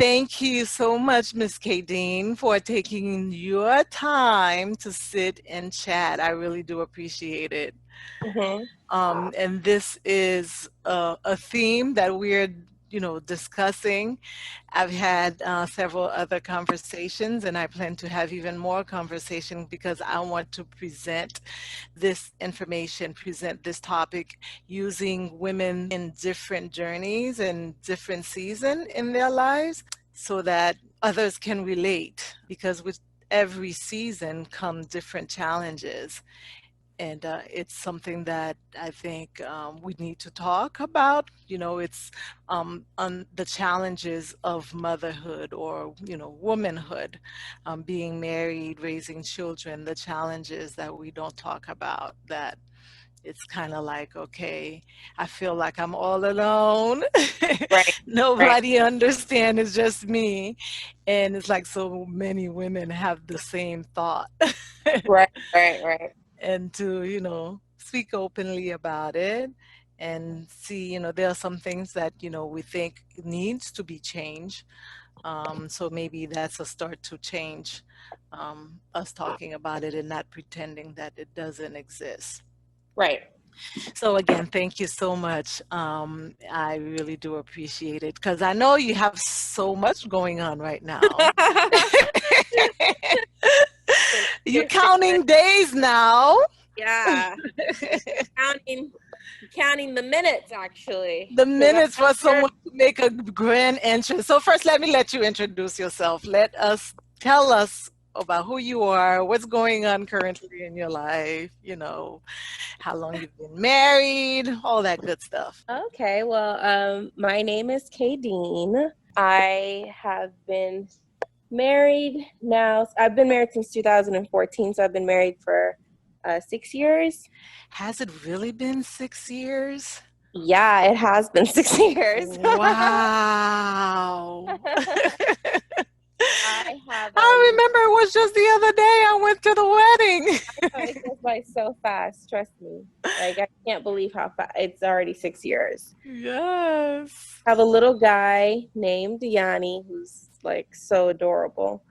thank you so much, Miss Kadeen, for taking your time to sit and chat. I really do appreciate it. Hmm. And this is a theme that we're, discussing. I've had several other conversations, and I plan to have even more conversation because I want to present this information, present this topic using women in different journeys and different season in their lives so that others can relate because with every season come different challenges, and it's something that I think we need to talk about. It's on the challenges of motherhood or womanhood, being married, raising children, the challenges that we don't talk about. That it's kind of like, okay, I feel like I'm all alone. Right, right, Nobody understands. It's just me, and it's like so many women have the same thought. right, right, right. And to speak openly about it and see there are some things that we think needs to be changed, so maybe that's a start to change, us talking about it and not pretending that it doesn't exist. Right. So again, thank you so much. I really do appreciate it because I know you have so much going on right now. Been You're interesting. counting days now. Yeah, counting counting the minutes actually, The because minutes for I'm someone to make a grand entrance. So first, let me let you introduce yourself. Tell us about who you are, what's going on currently in your life, how long you've been married, all that good stuff. okay. Well, my name is Kadeen. I have been married now. I've been married since 2014, so I've been married for 6 years. Has it really been 6 years? Yeah, it has been 6 years. Wow. I have I remember it was just the other day I went to the wedding. it goes by so fast, trust me. Like I can't believe how fast it's already 6 years. Yes. I have a little guy named Yanni who's like so adorable.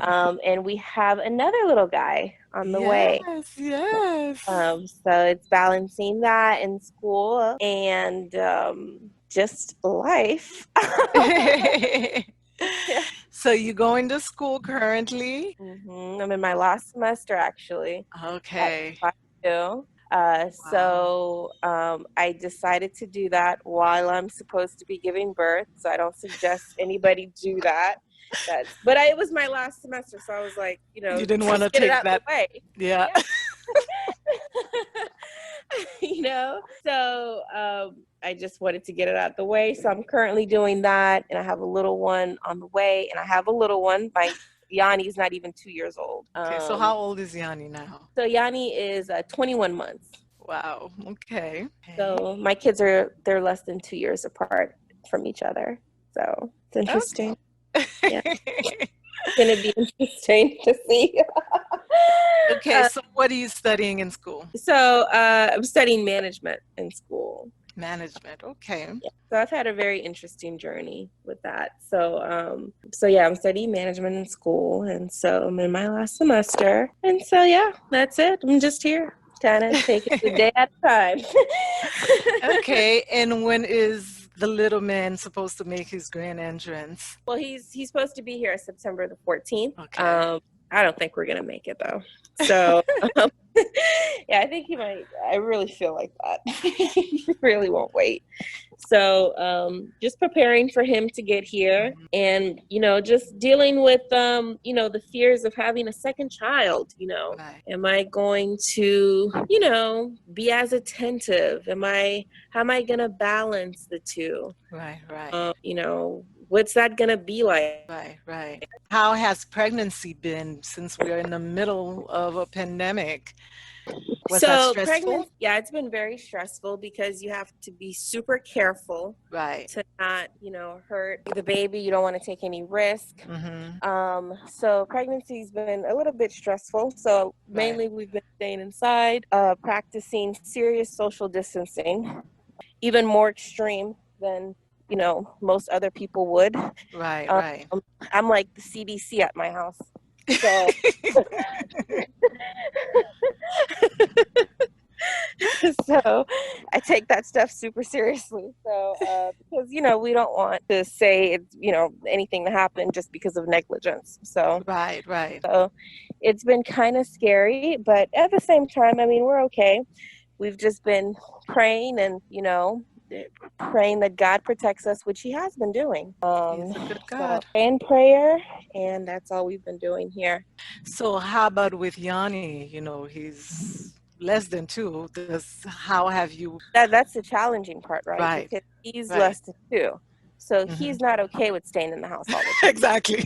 And we have another little guy on the way. Yes, yes. So it's balancing that in school and just life. Yeah. So you going to school currently? I'm in my last semester actually at Okay. 5-2. Wow. I decided to do that while I'm supposed to be giving birth. So I don't suggest anybody do that. It was my last semester, so I was like, You didn't want to just get it take out the that. way. Yeah. Yeah. So I just wanted to get it out the way. So I'm currently doing that, and I have a little one on the way, and I have a little one. My Yanni's not even 2 years old. Okay, so how old is Yanni now? So Yanni is 21 months. Wow. Okay. Okay. So my kids they're less than 2 years apart from each other. So it's interesting. Yeah, Okay. it's gonna be interesting to see. Okay, uh, so what are you studying in school? I'm studying management in school. Management. Okay. Yeah. So I've had a very interesting journey with that. So yeah, I'm studying management in school, and so I'm in my last semester, and so yeah, that's it. I'm just here, kind of taking it a day at a time. Okay, and when is the little man supposed to make his grand entrance? Well, he's supposed to be here September the 14th. Okay. I don't think we're gonna make it though. So yeah, I think he might. I really feel like that. He really won't wait. So just preparing for him to get here, Mhm. and just dealing with the fears of having a second child. Right. Am I going to be as attentive? How am I gonna balance the two? Right, right, What's that gonna be like? right, right. How has pregnancy been since we're in the middle of a pandemic? Was that So stressful? pregnancy, yeah, it's been very stressful because you have to be super careful Right. to not, hurt the baby. You don't want to take any risk. Mm-hmm. So pregnancy's been a little bit stressful. So Right. mainly we've been staying inside, practicing serious social distancing, even more extreme than most other people would. Right, Um, right. I'm like the CDC at my house. So, so I take that stuff super seriously. So, because, we don't want to say it's, anything to happen just because of negligence. So, Right, right. so it's been kind of scary, but at the same time, I mean, we're okay. We've just been praying and, praying that God protects us, which he has been doing. He's a good So God. in prayer, and that's all we've been doing here. So how about with Yanni? He's less than two. How have you? That's the challenging part, right? Right, Because he's right. less than 2. So Hmm. he's not okay with staying in the house all the Exactly.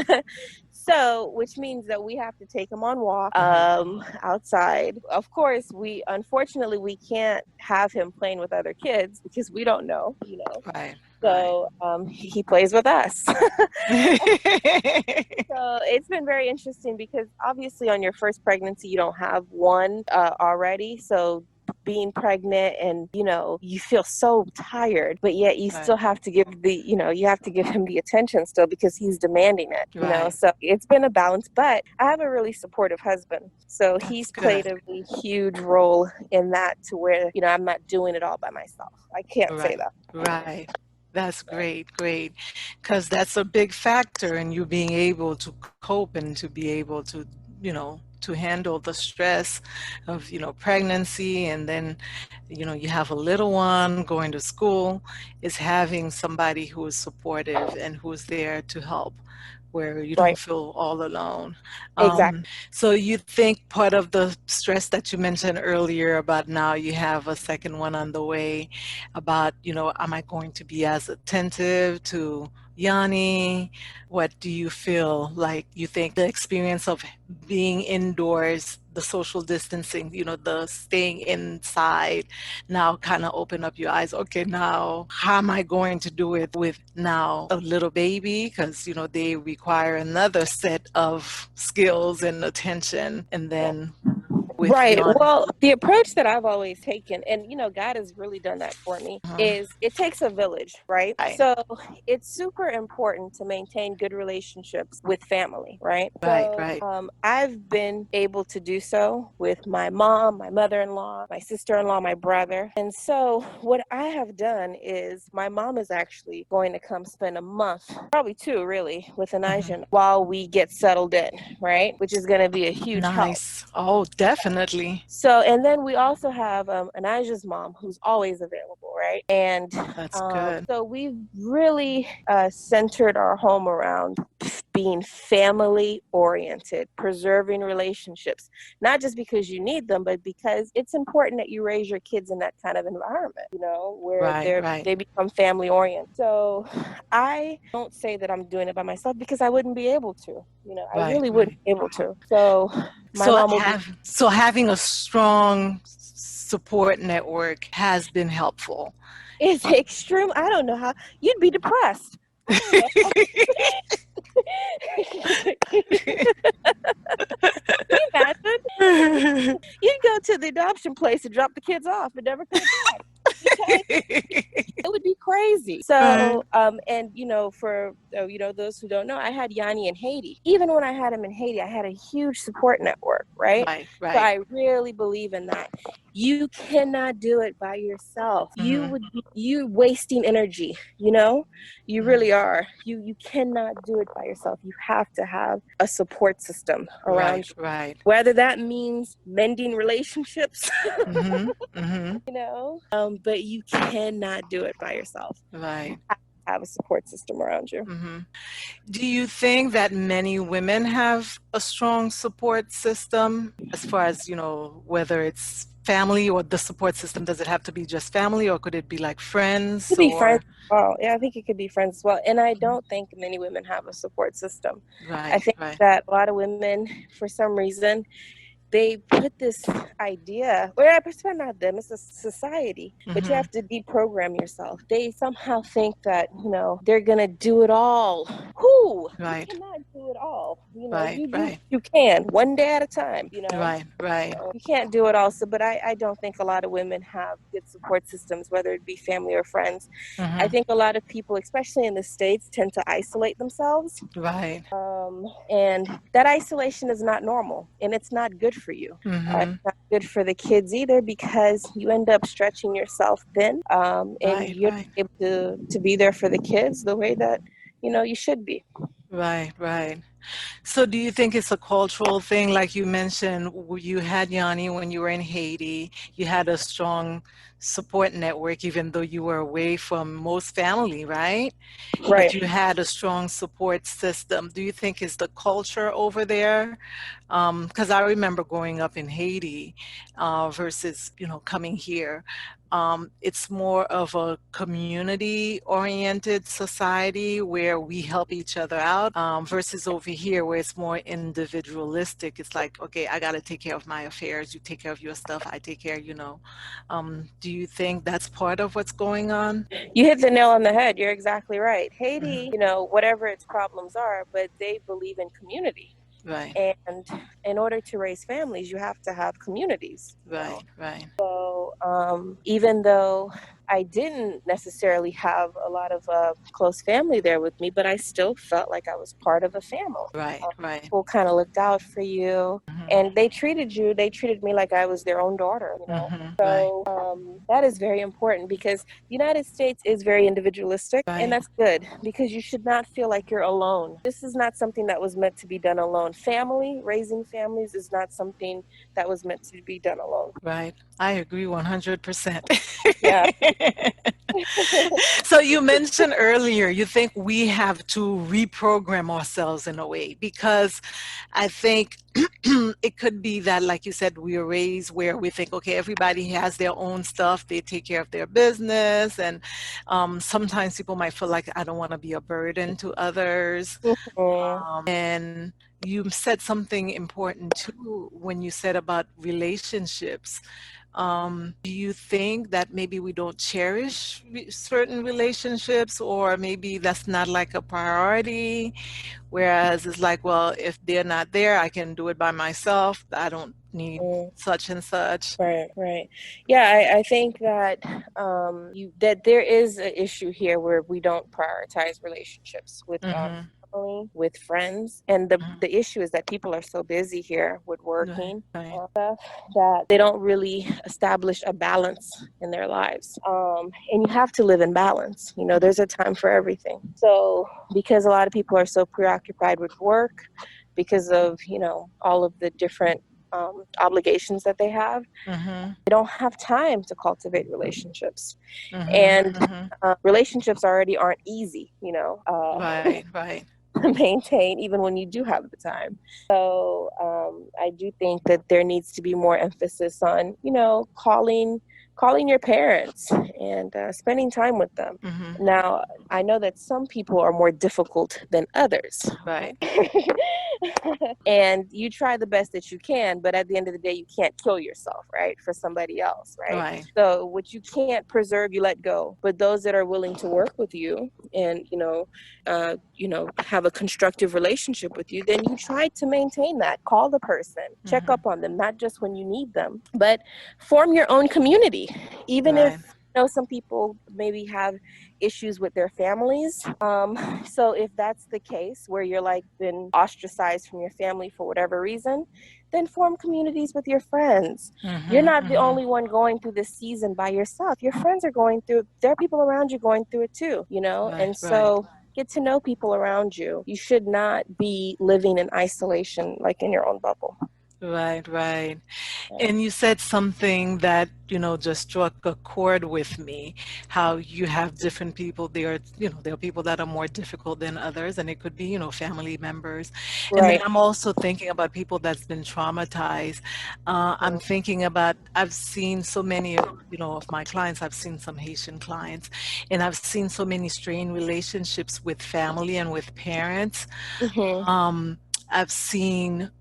time. So, which means that we have to take him on walks outside. Of course, unfortunately we can't have him playing with other kids because we don't know. Right, right. So he plays with us. So it's been very interesting because obviously on your first pregnancy you don't have one already. So being pregnant and you feel so tired, but yet you still Right, have to give him the attention still because he's demanding it. right. So it's been a balance, but I have a really supportive husband, so That's he's played good. a really huge role in that, to where I'm not doing it all by myself. I can't say Right, that. right. That's great, great. Because that's a big factor in you being able to cope and to be able to handle the stress of, pregnancy. And then, you have a little one going to school, is having somebody who is supportive and who's there to help, where you don't Right. feel all alone. Exactly. So you think part of the stress that you mentioned earlier about now you have a second one on the way, about, am I going to be as attentive to Yanni? What do you feel like you think the experience of being indoors, the social distancing, the staying inside now kind of open up your eyes? Okay, now how am I going to do it with now a little baby? Because, they require another set of skills and attention. And then with Right. Yanni. Well, the approach that I've always taken, and God has really done that for me, is it takes a village, right? Right, So it's super important to maintain good relationships with family, right? right, So right. I've been able to do so with my mom, my mother-in-law, my sister-in-law, my brother. And so what I have done is my mom is actually going to come spend a month, probably 2 really, with Elijah while we get settled in, right? Which is going to be a huge help. Nice. Oh, definitely. So, and then we also have Anaja's mom, who's always available, right? And That's good. so we've really centered our home around being family oriented, preserving relationships, not just because you need them, but because it's important that you raise your kids in that kind of environment, where Right, right, they become family oriented. So I don't say that I'm doing it by myself because I wouldn't be able to, I right, really wouldn't right. be able to. So my So mom will be. so having a strong support network has been helpful. It's extreme. I don't know how you'd be depressed. Can you imagine? You'd go to the adoption place and drop the kids off and never come back. It would be crazy. So, and for those who don't know, I had Yanni in Haiti. Even when I had him in Haiti, I had a huge support network, right? Right, So right. I really believe in that. You cannot do it by yourself. You wasting energy, you really are. You cannot do it by yourself. You have to have a support system around Right, you. right. Whether that means mending relationships, Mm-hmm, mm-hmm. but you cannot do it by yourself. Right. Have a support system around you. Mm-hmm. Do you think that many women have a strong support system as far as, whether it's family or the support system? Does it have to be just family, or could it be like It friends could be or? friends as well. Yeah, I think it could be friends as well. And I don't think many women have a support system. I Right, think right. that a lot of women, for some reason, they put this idea, or it's not them, it's a society, but you have to deprogram yourself. They somehow think that, they're going to do it all. Who? Right. You cannot do it all. Right. Right. You can, one day at a time, Right. Right. So you can't do it all. So, but I don't think a lot of women have good support systems, whether it be family or friends. I think a lot of people, especially in the States, tend to isolate themselves. Right. And that isolation is not normal, and it's not good for you. It's not good for the kids either, because you end up stretching yourself thin, and you're not able to be there for the kids the way that you should be. Right. Right. So do you think it's a cultural thing? Like you mentioned, you had Yanni when you were in Haiti. You had a strong support network, even though you were away from most family, right? Right. But you had a strong support system. Do you think it's the culture over there? Because I remember growing up in Haiti versus, coming here. It's more of a community-oriented society where we help each other out versus over here where it's more individualistic. It's like, okay, I got to take care of my affairs. You take care of your stuff. I take care, Do you think that's part of what's going on? You hit the nail on the head. You're exactly right. Haiti, whatever its problems are, but they believe in community. Right. And in order to raise families, you have to have communities. Right. Right. So even though I didn't necessarily have a lot of close family there with me, but I still felt like I was part of a family. Right. Right. People kind of looked out for you, and they treated me like I was their own daughter. So that is very important, because the United States is very individualistic, and that's good, because you should not feel like you're alone. This is not something that was meant to be done alone. Raising families is not something that was meant to be done alone. Right. I agree 100%. Yeah. So you mentioned earlier, you think we have to reprogram ourselves in a way, because I think it could be that, like you said, we are raised where we think, okay, everybody has their own stuff. They take care of their business. And sometimes people might feel like, I don't want to be a burden to others. And you said something important too when you said about relationships. Do you think that maybe we don't cherish certain relationships, or maybe that's not like a priority? Whereas it's like, well, if they're not there, I can do it by myself. I don't need such and such. Right. Yeah, I think that that there is an issue here where we don't prioritize relationships with family, with friends, and the issue is that people are so busy here with working and stuff that they don't really establish a balance in their lives. And you have to live in balance. There's a time for everything. So because a lot of people are so preoccupied with work, because of all of the different obligations that they have, they don't have time to cultivate relationships. And relationships already aren't easy, Right. to maintain, even when you do have the time. So I do think that there needs to be more emphasis on, calling your parents and spending time with them. Now, I know that some people are more difficult than others. Right. And you try the best that you can, but at the end of the day, you can't kill yourself, right? For somebody else, right? So what you can't preserve, you let go. But those that are willing to work with you and, have a constructive relationship with you, then you try to maintain that. Call the person, check up on them, not just when you need them, but form your own community. Even if some people maybe have issues with their families. So if that's the case, where you're been ostracized from your family for whatever reason, then form communities with your friends. You're not the only one going through this season by yourself. Your friends are going through, there are people around you going through it too, So get to know people around you. You should not be living in isolation, like in your own bubble. Right. And you said something that, just struck a chord with me, how you have different people. There are people that are more difficult than others, and it could be, family members. And then I'm also thinking about people that's been traumatized. I'm thinking about, I've seen so many, of my clients, I've seen some Haitian clients, and I've seen so many strained relationships with family and with parents. I've seen,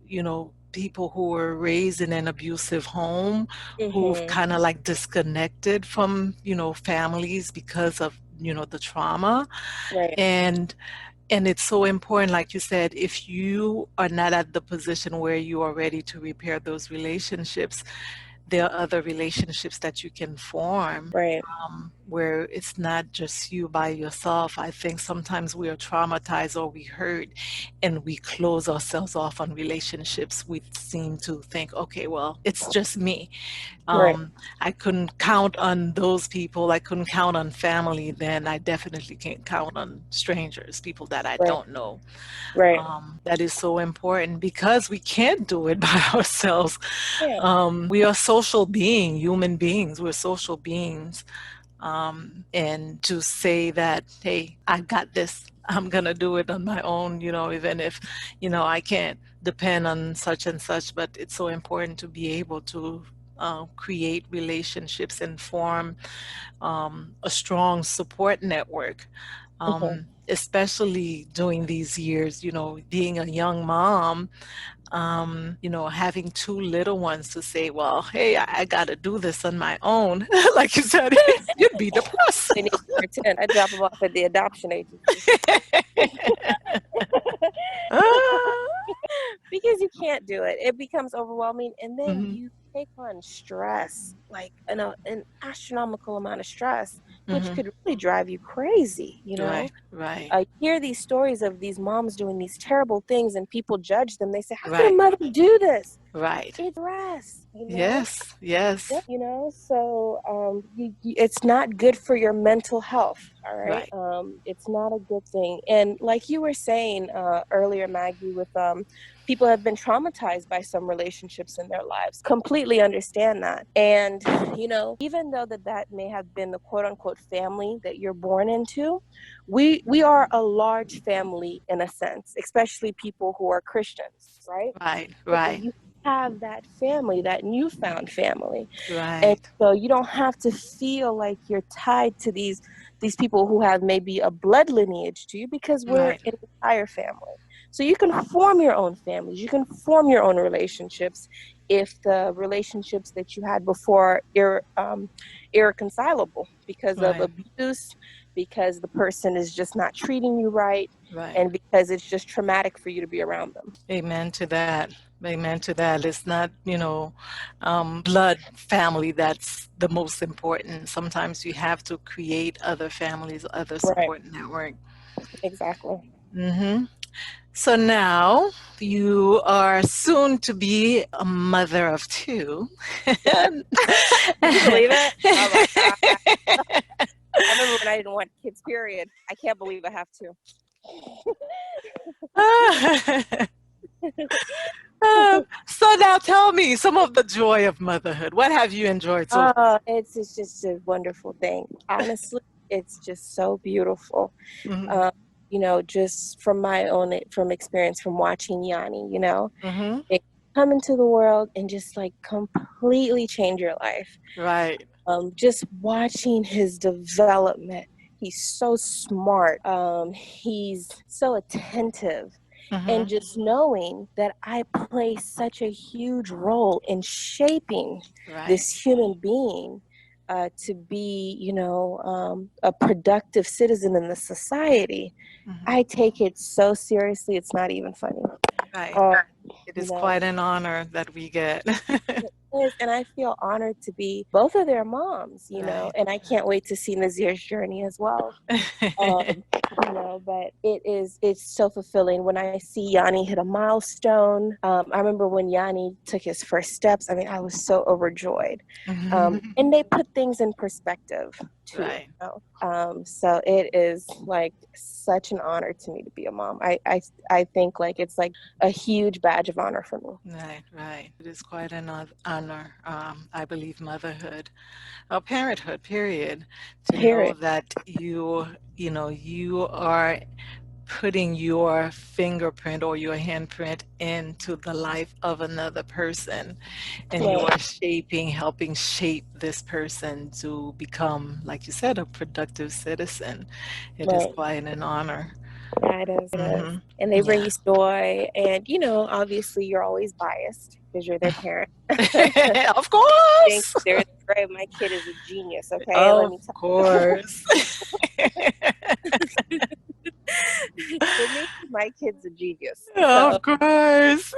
people who were raised in an abusive home, who've Mm-hmm. kind of like disconnected from, families because of, the trauma. Right. And it's so important, like you said, if you are not at the position where you are ready to repair those relationships, there are other relationships that you can form, Right. where it's not just you by yourself. I think sometimes we are traumatized or we hurt and we close ourselves off on relationships. We seem to think, okay, well, it's just me. Right. I couldn't count on those people. I couldn't count on family. Then I definitely can't count on strangers, people that I Right. don't know. Right. That is so important because we can't do it by ourselves. Yeah. We are social beings, human beings. We're social beings. And to say that, hey, I got this, I'm going to do it on my own, even if, I can't depend on such and such, but it's so important to be able to create relationships and form a strong support network, Mm-hmm. especially during these years, being a young mom, having two little ones to say, well, hey, I got to do this on my own. Like you said, you'd be depressed. They need to pretend. I drop them off at the adoption agency. Ah, Because you can't do it. It becomes overwhelming, and then mhm, you take on stress, like an astronomical amount of stress, which mhm. could really drive you crazy. Right, right, I hear these stories of these moms doing these terrible things, and people judge them. They say, "How could a right, mother do this?" right. It's stress, Yes, yes, so it's not good for your mental health. All right. right, It's not a good thing. And like you were saying earlier, Maggie, with people have been traumatized by some relationships in their lives. Completely understand that. And even though that may have been the quote unquote family that you're born into, we are a large family in a sense, especially people who are Christians, right? right, So right, you have that family, that newfound family. And right, so you don't have to feel like you're tied to these people who have maybe a blood lineage to you, because we're right, an entire family. So you can form your own families, you can form your own relationships if the relationships that you had before are irreconcilable because of right, abuse, because the person is just not treating you right, right. and because it's just traumatic for you to be around them. Amen to that. Amen to that. It's not, blood family that's the most important. Sometimes you have to create other families, other Right. support network. Exactly. hmm So now you are soon to be a mother of two. Can you believe it? Oh my God. I remember when I didn't want kids, period. I can't believe I have to. So now tell me some of the joy of motherhood. What have you enjoyed so far? It's just a wonderful thing. Honestly, it's just so beautiful. hmm Um, just from experience from watching Yanni, hmm it come into the world and just like completely change your life. Right. Just watching his development. He's so smart. He's so attentive. And hmm just knowing that I play such a huge role in shaping Right. this human being to be, a productive citizen in the society, hmm I take it so seriously. It's not even funny. Right. Uh, It you is know, quite an honor that we get. it is, and I feel honored to be both of their moms, Right. and I can't wait to see Nazir's journey as well. But it's so fulfilling when I see Yanni hit a milestone. I remember when Yanni took his first steps. I mean, I was so overjoyed. Mhm. And they put things in perspective too. Right. So it is like such an honor to me to be a mom. I think like it's like a huge badge of honor for me. Right, right. It is quite an honor, I believe, motherhood, or parenthood, period, to know Period. that you are putting your fingerprint or your handprint into the life of another person, and you Right. are helping shape this person to become, like you said, a productive citizen. It is Right. quite an honor. Yeah, it is. It is. Hmm. And they bring Yeah. you joy. And, obviously you're always biased because you're their parent. I Of think course. they're great. My kid is a genius, okay? Let Of me tell course. you. For me, my kid's a genius. So Of course.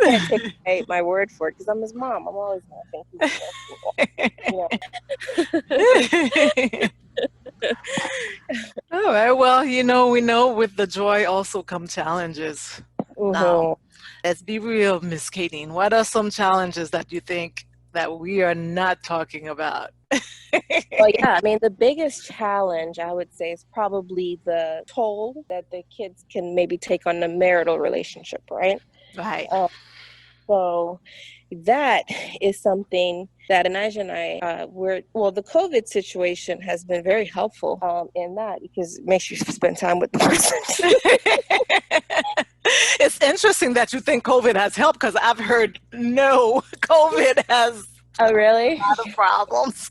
I can't take my word for it because I'm his mom. I'm always going to think he's All right. Well, we know with the joy also come challenges. Now, Mm-hmm. let's be real, Miss Kadeen. What are some challenges that you think that we are not talking about? Well, yeah, I mean, the biggest challenge I would say is probably the toll that the kids can maybe take on the marital relationship, right? Right. So that is something that Elijah and I the COVID situation has been very helpful in that because it makes you spend time with the person. It's interesting that you think COVID has helped because I've heard no, COVID has Oh, really? a lot of problems.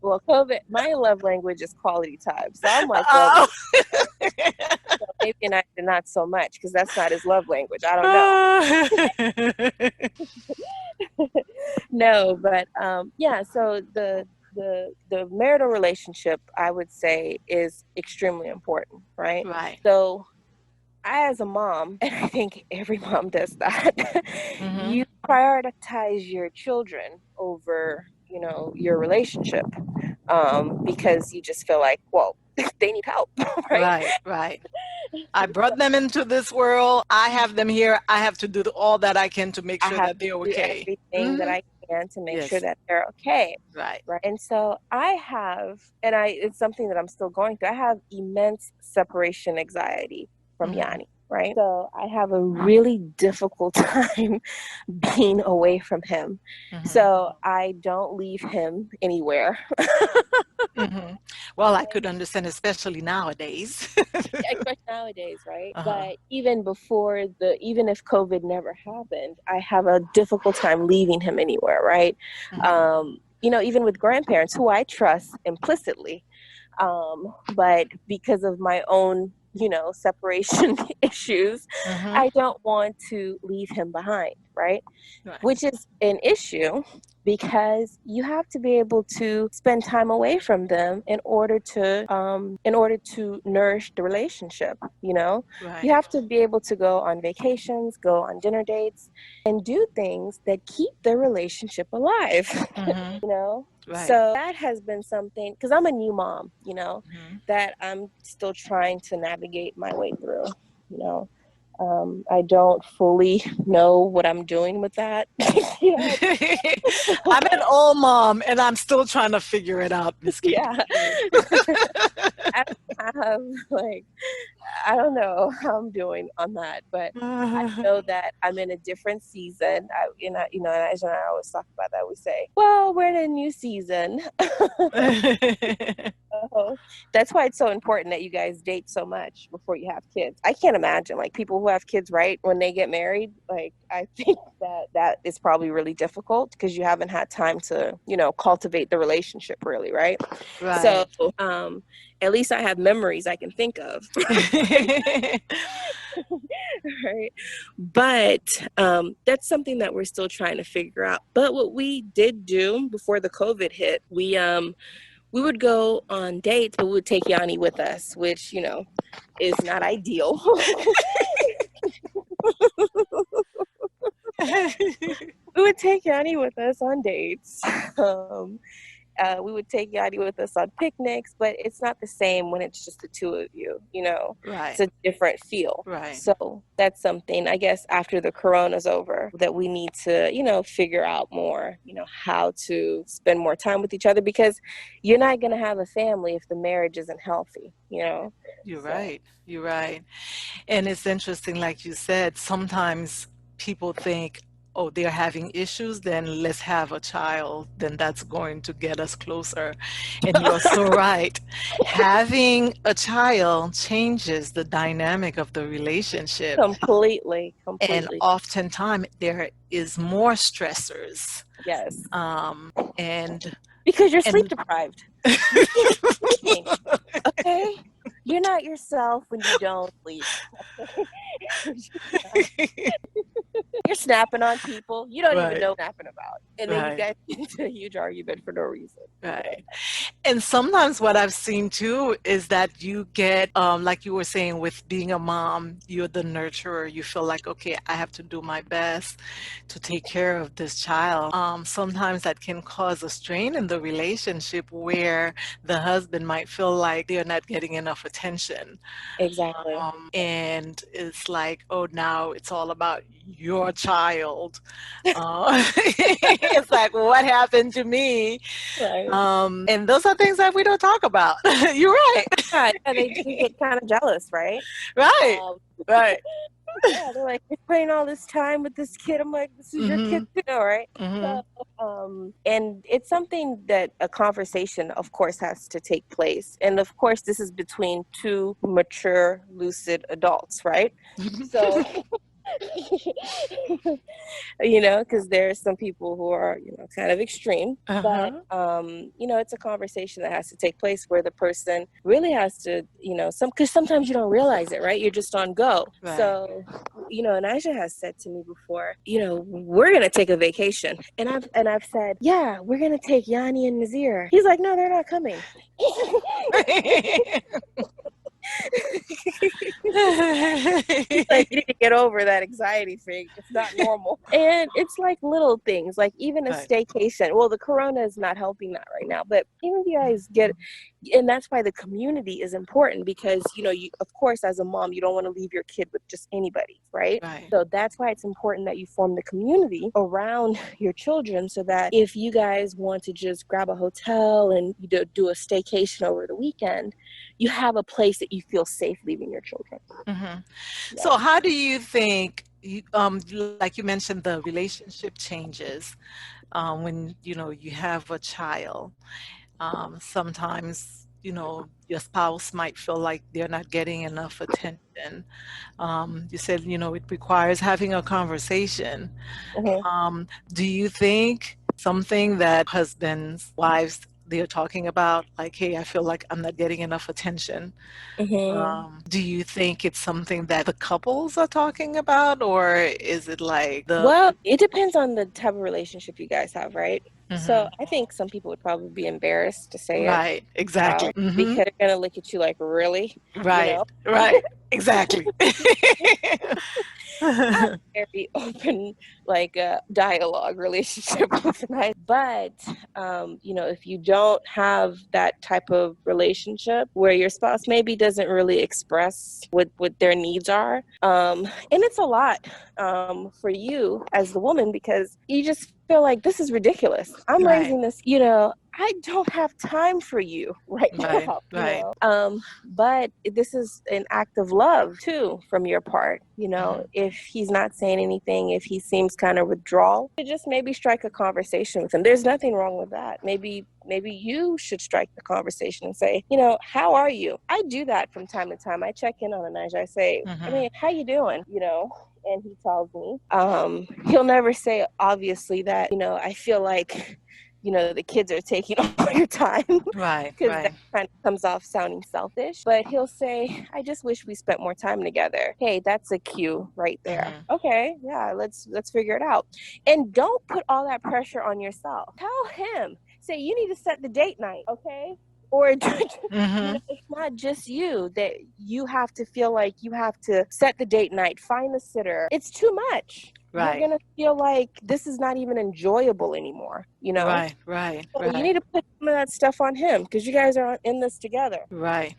Well, COVID, my love language is quality time. So I'm like, well, Oh. maybe not so much because that's not his love language. I don't know. No, but yeah, so the marital relationship I would say is extremely important, right? Right. So I, as a mom, and I think every mom does that, Mm-hmm. you prioritize your children over, your relationship, because you just feel like, well, they need help, right? Right, right. I brought them into this world. I have them here. I have to do all that I can to make I sure have that they're to do okay. everything that Hmm. I can to make sure Yes, that they're okay, right. right? And so it's something that I'm still going through. I have immense separation anxiety from Hmm. Yanni, right? So I have a really difficult time being away from him. Hmm. So I don't leave him anywhere. Hmm. Well, I could understand, especially nowadays. Especially nowadays, right? Uh-huh. But even if COVID never happened, I have a difficult time leaving him anywhere, right? Hmm. Even with grandparents who I trust implicitly, but because of my own, separation issues, Hmm. I don't want to leave him behind, right? Right. Which is an issue because you have to be able to spend time away from them in order to nourish the relationship. You Right. have to be able to go on vacations, go on dinner dates, and do things that keep the relationship alive. Hmm. you know Right. so that has been something, because I'm a new mom, Hmm. that I'm still trying to navigate my way through. you know I don't fully know what I'm doing with that yet. I'm an old mom and I'm still trying to figure it out, Miss Katie. Yeah. I have, like, I don't know how I'm doing on that, but I know that I'm in a different season. And Aisha and I always talk about that. We say, well, we're in a new season. So that's why it's so important that you guys date so much before you have kids. I can't imagine, like, people who have kids right when they get married. Like, I think that is probably really difficult because you haven't had time to, cultivate the relationship really, right? So, Right. at least I have memories I can think of. Right. But that's something that we're still trying to figure out. But what we did do before the COVID hit, we would go on dates, but we would take Yanni with us, which, is not ideal. We would take Yanni with us on dates. Um, we would take Yadi with us on picnics, but it's not the same when it's just the two of you, It's Right. a different feel. Right. So that's something, I guess, after the corona's over, that we need to, figure out more, how to spend more time with each other, because you're not going to have a family if the marriage isn't healthy. You're So. right. You're right. And it's interesting, like you said, sometimes people think, oh, they're having issues, then let's have a child, then that's going to get us closer. And you're so right. Having a child changes the dynamic of the relationship. Completely, And completely. oftentimes there is more stressors. Yes. And Because you're sleep and deprived. You can't be sleeping. Okay. You're not yourself when you don't sleep. You're snapping on people. You don't even know what snapping about. And then you guys get into a huge argument for no reason. Right. And sometimes what I've seen too is that you get, like you were saying, with being a mom, you're the nurturer. You feel like, okay, I have to do my best to take care of this child. Sometimes that can cause a strain in the relationship where the husband might feel like they're not getting enough attention. Exactly. And it's like, oh, now it's all about your child. It's like, what happened to me? Right. And those are things that we don't talk about. You're right. Yeah, they get kind of jealous, right? Right. Right. Yeah, they're like, you're spending all this time with this kid. I'm like, this is your kid too, right? So, and it's something that a conversation, of course, has to take place. And of course, this is between two mature, lucid adults, right? So, you know, because there are some people who are, you know, kind of extreme, but, you know, it's a conversation that has to take place where the person really has to, you know, because sometimes you don't realize it, right? You're just on go. Right. So, you know, and Aisha has said to me before, you know, we're going to take a vacation. And I've said, yeah, we're going to take Yanni and Nazir. He's like, no, they're not coming. He's like, you need to get over that anxiety thing. It's not normal. And it's like little things, like even a staycation. Well, the corona is not helping that right now, but even if you guys get, and that's why the community is important, because, you know, you, of course, as a mom, you don't want to leave your kid with just anybody, right? So that's why it's important that you form the community around your children, so that if you guys want to just grab a hotel and you do a staycation over the weekend, you have a place that you feel safe leaving your children. Yeah. So how do you think, like you mentioned, the relationship changes when, you know, you have a child? Sometimes, you know, your spouse might feel like they're not getting enough attention. You said, you know, it requires having a conversation. Do you think something that husbands, wives, they're talking about, like, hey, I feel like I'm not getting enough attention? Do you think it's something that the couples are talking about, or is it like Well, it depends on the type of relationship you guys have, right? So I think some people would probably be embarrassed to say it. Right, exactly. Because they're going to look at you like, really? Right, you know? Right, exactly. A very open, like, dialogue relationship with an. But, you know, if you don't have that type of relationship where your spouse maybe doesn't really express what their needs are, and it's a lot for you as the woman, because you just feel like, this is ridiculous. I'm raising this, you know, I don't have time for you right now. You know? But this is an act of love too from your part. You know, if he's not saying anything, if he seems kind of withdrawal, just maybe strike a conversation with him. There's nothing wrong with that. Maybe you should strike the conversation and say, you know, how are you? I do that from time to time. I check in on Elijah. I say, I mean, how you doing? You know, and he tells me, he'll never say, obviously, that, you know, I feel like, you know, the kids are taking all your time. Right. Because that kind of comes off sounding selfish. But he'll say, I just wish we spent more time together. Hey, that's a cue right there. Okay, yeah, let's figure it out. And don't put all that pressure on yourself. Tell him. Say, you need to set the date night, okay? Or you know, it's not just you, that you have to feel like you have to set the date night, find the sitter. It's too much. You're going to feel like this is not even enjoyable anymore, you know? So you need to put some of that stuff on him, because you guys are in this together. Right.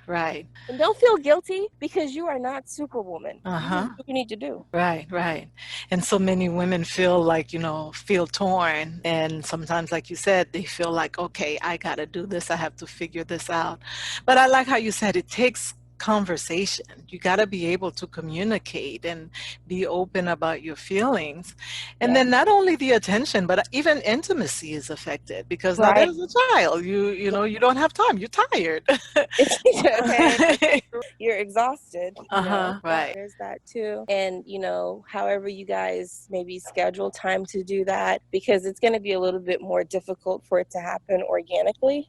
And don't feel guilty, because you are not Superwoman. You do what you need to do. Right. And so many women feel like, you know, feel torn. And sometimes, like you said, they feel like, okay, I got to do this. I have to figure this out. But I like how you said it takes conversation. You got to be able to communicate and be open about your feelings. And then not only the attention, but even intimacy is affected, because now there's a child. You know, you don't have time. You're tired. Okay. You're exhausted. You know? There's that too. And, you know, however you guys maybe schedule time to do that, because it's going to be a little bit more difficult for it to happen organically.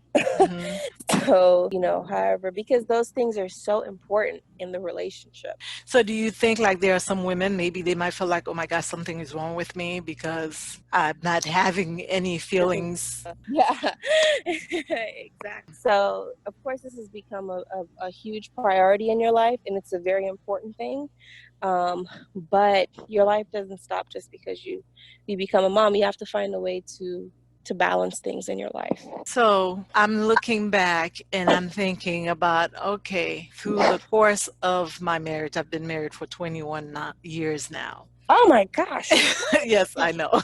So, however, because those things are so important in the relationship. So do you think like there are some women, maybe they might feel like, oh my gosh, something is wrong with me because I'm not having any feelings? Yeah, exactly. So, of course, this has become a huge priority in your life, and it's a very important thing. But your life doesn't stop just because you become a mom. You have to find a way to balance things in your life. So I'm looking back and I'm thinking about, okay, through the course of my marriage, I've been married for 21 years now. Oh my gosh. Yes, I know.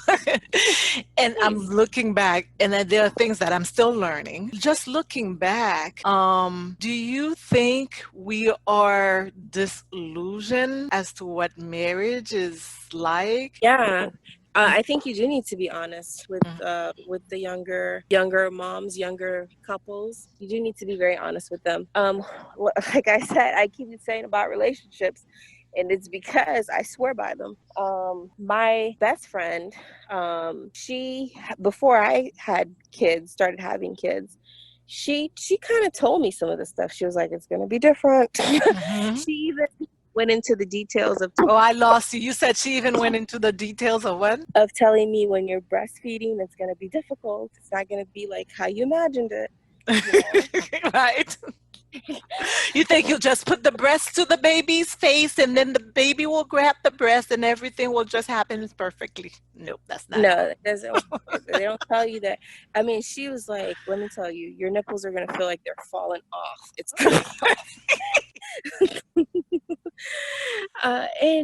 And I'm looking back, and then there are things that I'm still learning. Just looking back, do you think we are disillusioned as to what marriage is like? Yeah. I think you do need to be honest with the younger moms, younger couples. You do need to be very honest with them. Like I said, I keep saying about relationships, and it's because I swear by them. My best friend, she, before I had kids, started having kids, she kind of told me some of the stuff. She was like, "It's gonna be different." Mm-hmm. She even went into the details of Oh, I lost you. You said she even went into the details of what? telling me when you're breastfeeding, it's going to be difficult. It's not going to be like how you imagined it. Right. You think you'll just put the breast to the baby's face and then the baby will grab the breast and everything will just happen perfectly? Nope, that's not it. They don't tell you that. I mean, she was like, let me tell you, your nipples are going to feel like they're falling off. It's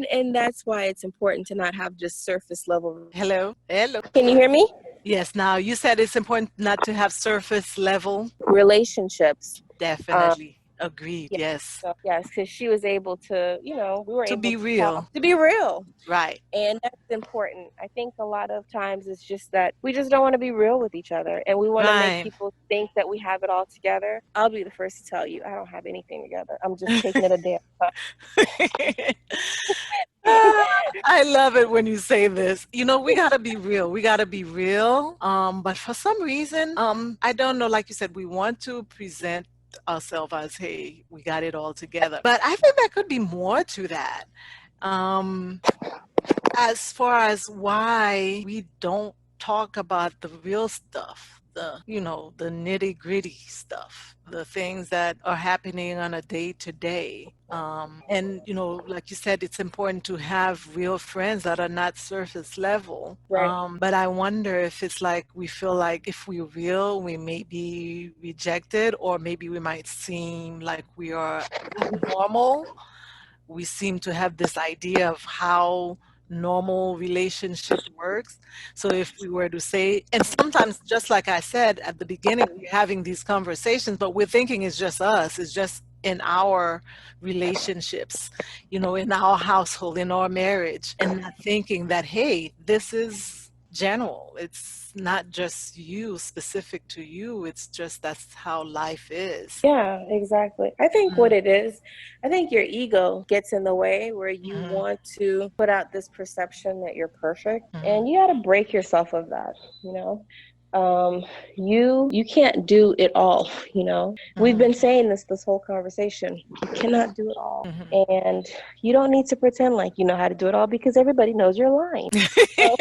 and that's why it's important to not have just surface level. Hello? Hello? Can you hear me? Yes, now you said it's important not to have surface level relationships. Definitely. Agreed. Yes. So, yes, because she was able to, we were To able be to real. talk, to be real. Right. And that's important. I think a lot of times it's just that we just don't want to be real with each other, and we want to make people think that we have it all together. I'll be the first to tell you, I don't have anything together. I'm just taking it a day at a time. I love it when you say this. We gotta be real. We gotta be real. But for some reason, I don't know, like you said, we want to present ourselves as, hey, we got it all together. But I think there could be more to that. As far as why we don't talk about the real stuff, the nitty gritty stuff, the things that are happening on a day to day. And, like you said, it's important to have real friends that are not surface level. Right. But I wonder if it's like we feel like if we're real, we may be rejected, or maybe we might seem like we are normal. We seem to have this idea of how normal relationship works. So if we were to say, and sometimes, just like I said at the beginning, we're having these conversations, but we're thinking it's just us, it's just in our relationships, in our household, in our marriage, and not thinking that, hey, this is general. It's not just you, specific to you. It's just that's how life is. Yeah, exactly. I think what it is, I think your ego gets in the way where you want to put out this perception that you're perfect, and you got to break yourself of that, you can't do it all. We've been saying this whole conversation. You cannot do it all, and you don't need to pretend like you know how to do it all, because everybody knows you're lying. So,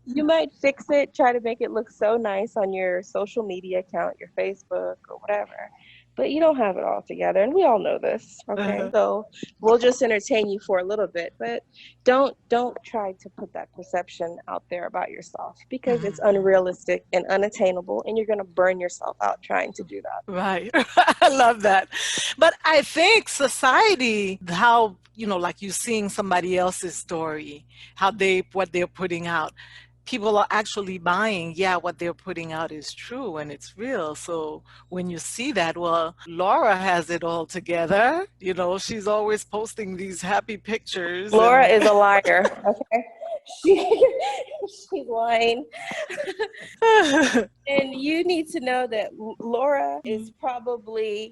you might fix it, try to make it look so nice on your social media account, your Facebook or whatever, but you don't have it all together, and we all know this. Okay. So we'll just entertain you for a little bit, but don't try to put that perception out there about yourself, because it's unrealistic and unattainable, and you're going to burn yourself out trying to do that. Right. I love that. But I think society, how, like you seeing somebody else's story, what they're putting out, people are actually buying, what they're putting out is true and it's real. So when you see that, well, Laura has it all together. She's always posting these happy pictures. Laura is a liar. Okay. she's lying. And you need to know that Laura is probably,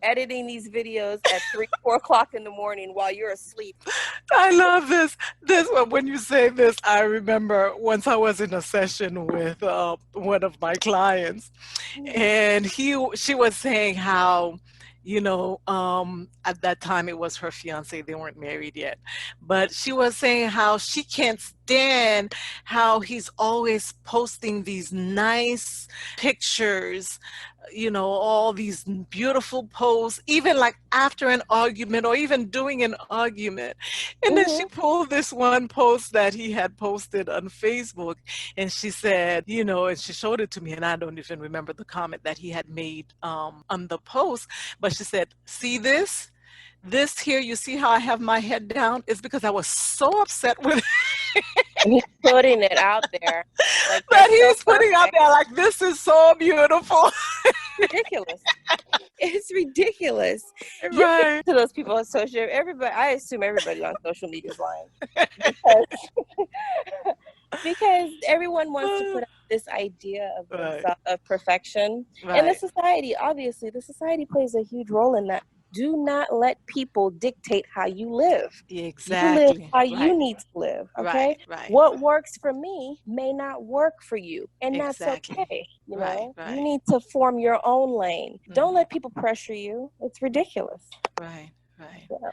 editing these videos at 3, 4 o'clock in the morning while you're asleep. I love this. When you say this, I remember once I was in a session with one of my clients, and she was saying how, at that time it was her fiance, they weren't married yet, but she was saying how she can't stand how he's always posting these nice pictures, all these beautiful posts, even like after an argument or even doing an argument. And then she pulled this one post that he had posted on Facebook, and she said, and she showed it to me, and I don't even remember the comment that he had made on the post, but she said, see this? This here, you see how I have my head down? It's because I was so upset with it. And he's putting it out there. Like, that he's putting out there like, this is so beautiful. Ridiculous. It's ridiculous. Right. To those people on social, I assume everybody on social media is lying. Because everyone wants to put out this idea of perfection. Right. And the society plays a huge role in that. Do not let people dictate how you live. Exactly. You live how you need to live. Okay. Right. What works for me may not work for you, and that's okay. You need to form your own lane. Don't let people pressure you. It's ridiculous. Right. Yeah.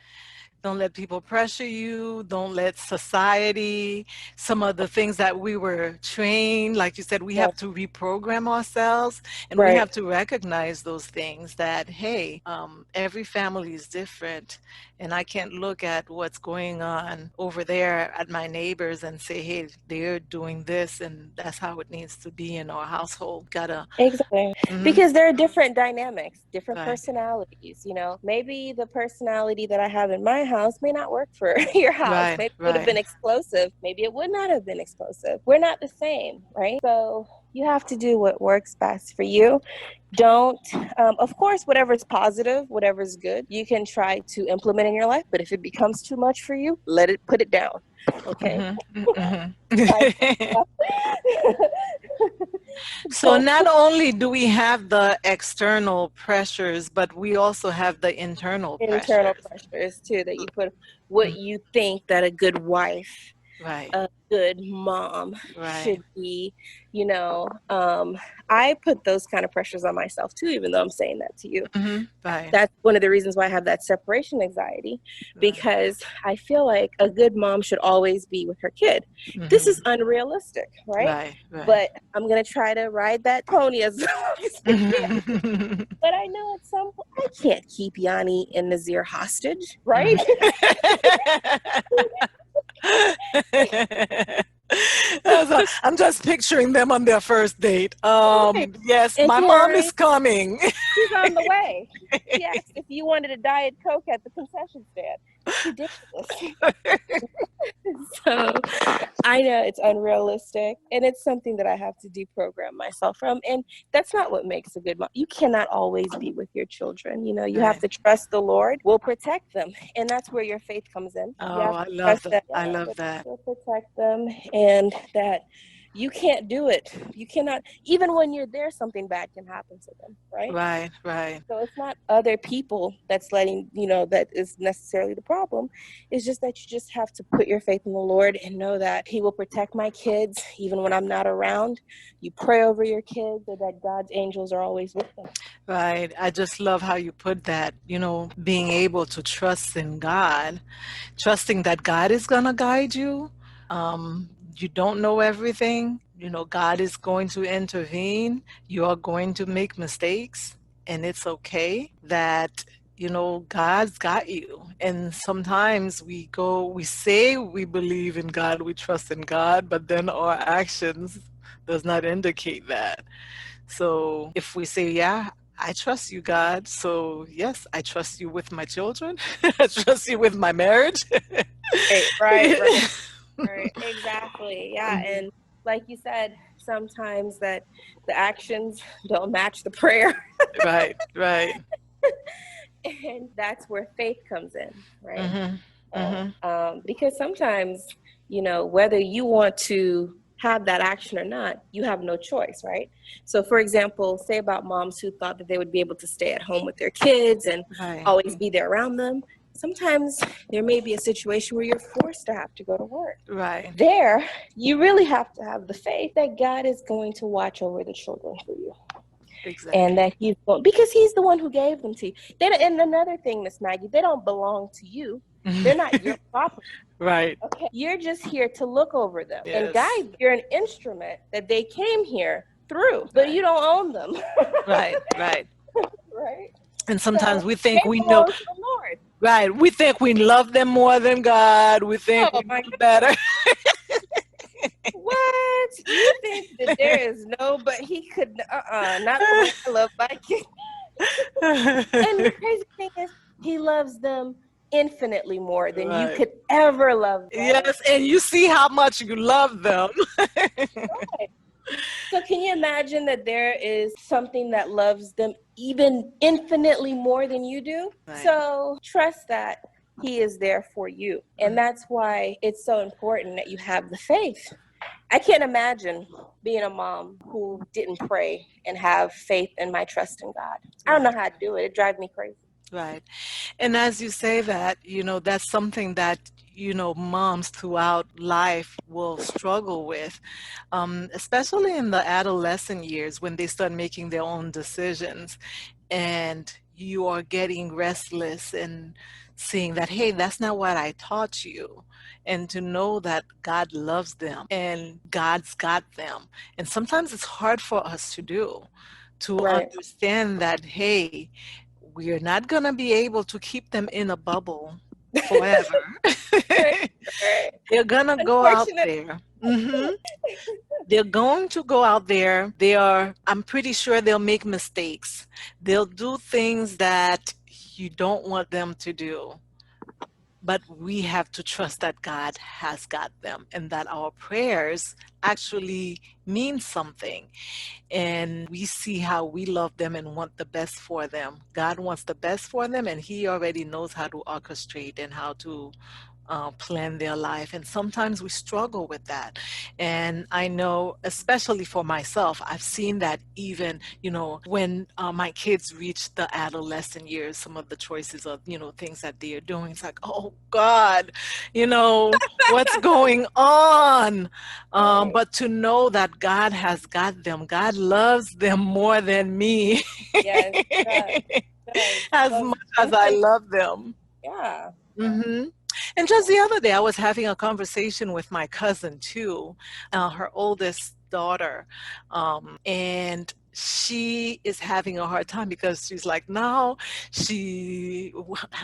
Don't let people pressure you. Don't let society, some of the things that we were trained, like you said, we have to reprogram ourselves, and we have to recognize those things that, hey, every family is different, and I can't look at what's going on over there at my neighbors and say, hey, they're doing this, and that's how it needs to be in our household. Exactly. Because there are different dynamics, different personalities. Maybe the personality that I have in my house may not work for your house. Maybe it would have been explosive. Maybe it would not have been explosive. We're not the same, right? So you have to do what works best for you. Don't, of course, whatever's positive, whatever's good, you can try to implement in your life. But if it becomes too much for you, put it down. Okay. So not only do we have the external pressures, but we also have the internal pressures too, that you put what you think that a good wife, a good mom should be. I put those kind of pressures on myself too, even though I'm saying that to you. That's one of the reasons why I have that separation anxiety, because I feel like a good mom should always be with her kid. This is unrealistic, right? But I'm going to try to ride that pony as long as I can. But I know at some point I can't keep Yanni and Nazir hostage, right? I'm just picturing them on their first date. Yes, and my mom is coming. She's on the way. Yes, if you wanted a Diet Coke at the concession stand. It's ridiculous. So I know it's unrealistic, and it's something that I have to deprogram myself from. And that's not what makes a good mom. You cannot always be with your children. You have to trust the Lord will protect them. And that's where your faith comes in. I love that. I love that. Will protect them, and that you can't do it. You cannot, even when you're there, something bad can happen to them, right? Right. So it's not other people that's that is necessarily the problem. It's just that you just have to put your faith in the Lord and know that He will protect my kids even when I'm not around. You pray over your kids, and that God's angels are always with them. Right. I just love how you put that, being able to trust in God, trusting that God is going to guide you. You don't know everything. God is going to intervene. You are going to make mistakes, and it's okay that, God's got you. And sometimes we say we believe in God, we trust in God, but then our actions does not indicate that. So if we say, yeah, I trust you, God. So yes, I trust you with my children. I trust you with my marriage. Right. Right, exactly. Yeah. And like you said, sometimes that the actions don't match the prayer. Right. And that's where faith comes in, right? Because sometimes you know, whether you want to have that action or not, you have no choice, right? So for example, say about moms who thought that they would be able to stay at home with their kids and Right. always be there around them. Sometimes there may be a situation where you're forced to have to go to work. Right. There, you really have to have the faith that God is going to watch over the children for you. Exactly. And that he's going, because he's the one who gave them to you. And another thing, Miss Maggie, they don't belong to you. They're not your property. Right. Okay. You're just here to look over them and Yes. guide. You're an instrument that they came here through, but you don't own them. Right. Right. Right. And sometimes So we think they we know. belong to the Lord. Right. We think we love them more than God. We think Oh, we my know better. What? You think that there is no, but he could, not the way I love my kids. And the crazy thing is, he loves them infinitely more than you Right. could ever love them. Yes, and you see how much you love them. Right. So can you imagine that there is something that loves them even infinitely more than you do? Right. So trust that he is there for you. And that's why it's so important that you have the faith. I can't imagine being a mom who didn't pray and have faith in my trust in God. I don't know how to do it. It drives me crazy. Right. And as you say that, that's something that, moms throughout life will struggle with, especially in the adolescent years when they start making their own decisions and you are getting restless and seeing that, hey, that's not what I taught you. And to know that God loves them and God's got them. And sometimes it's hard for us to do, to Right. understand that, hey, we're not going to be able to keep them in a bubble forever. Right. They're going to go out there. Mm-hmm. They're going to go out there. I'm pretty sure they'll make mistakes. They'll do things that you don't want them to do. But we have to trust that God has got them and that our prayers actually mean something. And we see how we love them and want the best for them. God wants the best for them, and he already knows how to orchestrate and how to plan their life. And sometimes we struggle with that. And I know, especially for myself, I've seen that even, when my kids reach the adolescent years, some of the choices of, things that they are doing, it's like, oh God, what's going on? But to know that God has got them, God loves them more than me. Yes. As much as I love them. Yeah. Mm-hmm. And just the other day, I was having a conversation with my cousin too, her oldest daughter, and she is having a hard time because she's like, now she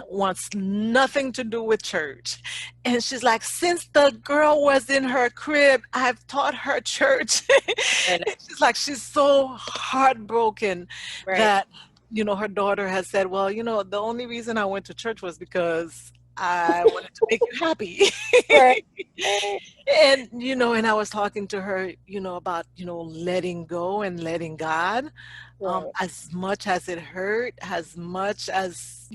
wants nothing to do with church. And she's like, since the girl was in her crib, I've taught her church. And she's like, she's so heartbroken that, her daughter has said, well, the only reason I went to church was because I wanted to make you happy. And, and I was talking to her, about, letting go and letting God, as much as it hurt, as much as,